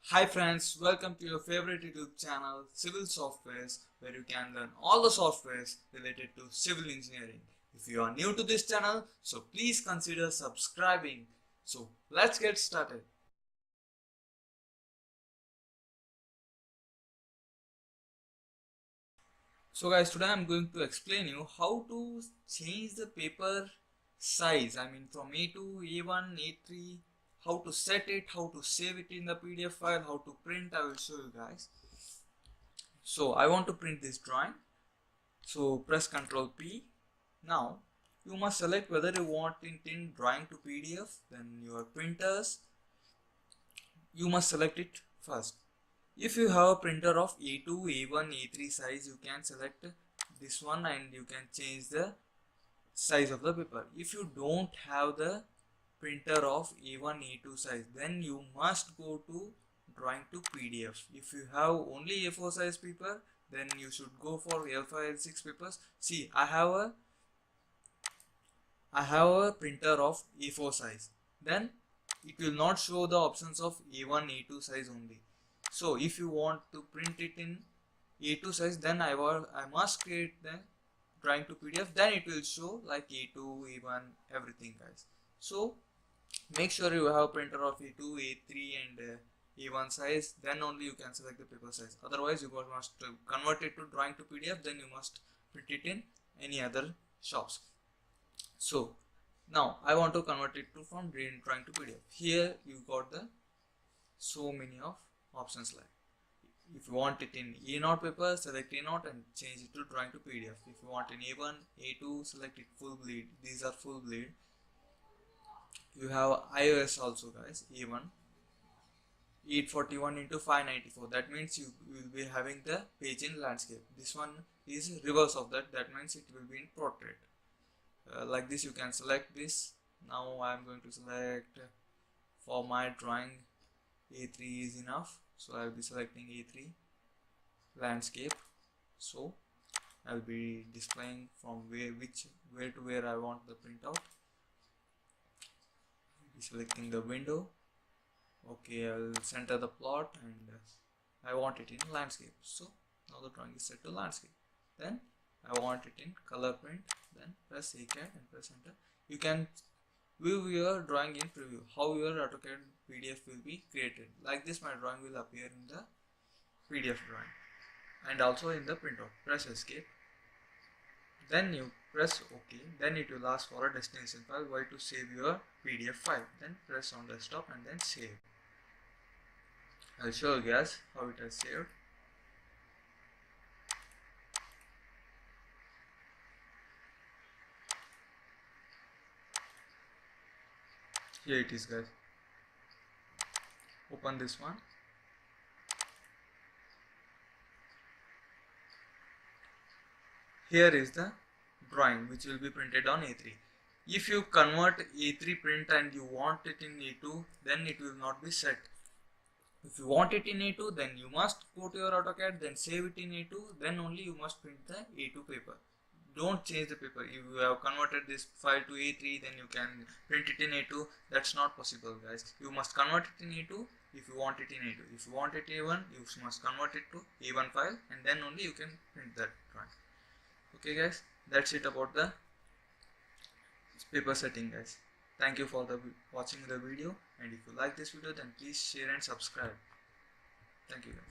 Hi friends, welcome to your favorite YouTube channel Civil Softwares, where you can learn all the softwares related to civil engineering. If you are new to this channel, so please consider subscribing. So let's get started. So guys, today I'm going to explain you how to change the paper size. I mean from A2, A1, A3, how to set it, how to save it in the PDF file, how to print. I will show you guys. So I want to print this drawing. So press Ctrl P. Now you must select whether you want it in drawing to PDF. Then your printers, you must select it first. If you have a printer of A2, A1, A3 size, you can select this one and you can change the size of the paper. If you don't have the printer of A1, A2 size, then you must go to drawing to PDF. If you have only A4 size paper, then you should go for L5, L6 papers. See, I have a printer of A4 size. Then it will not show the options of A1, A2 size only. So if you want to print it in A2 size, then I must create the drawing to PDF. Then it will show like A2, A1, everything guys. So make sure you have a printer of A2, A3 and A1 size. Then only you can select the paper size. Otherwise you must convert it to drawing to PDF. Then you must print it in any other shops. So now I want to convert it to from drawing to PDF. Here you got the so many of options like if you want it in A0 paper, select A0 and change it to drawing to PDF. If you want in A1, A2, select it full bleed. These are full bleed. You have iOS also guys, A1 841 into 594. That means you will be having the page in landscape. This one is reverse of that. That means it will be in portrait. Like this you can select this. Now I am going to select for my drawing A3 is enough, so I will be selecting A3 landscape. So I will be displaying from where to where I want the printout. Be selecting the window. Okay, I will center the plot and I want it in landscape. So now the drawing is set to landscape. Then I want it in color print. Then press ACAD and press enter. You can view your drawing in preview, how your AutoCAD PDF will be created. Like this my drawing will appear in the PDF drawing and also in the printout. Press escape. Then you press OK. Then it will ask for a destination file where to save your PDF file. Then press on desktop and then save. I'll show you guys how it has saved. Here it is guys. Open this one. Here is the drawing which will be printed on A3. If you convert A3 print and you want it in A2, then it will not be set. If you want it in A2, then you must go to your AutoCAD, then save it in A2, then only you must print the A2 paper. Don't change the paper. If you have converted this file to A3, then you can print it in A2. That's not possible guys. You must convert it in A2 if you want it in A2. If you want it A1, you must convert it to A1 file and then only you can print that drawing. Okay guys, that's it about the paper setting guys. Thank you for watching the video, and if you like this video then please share and subscribe. Thank you guys.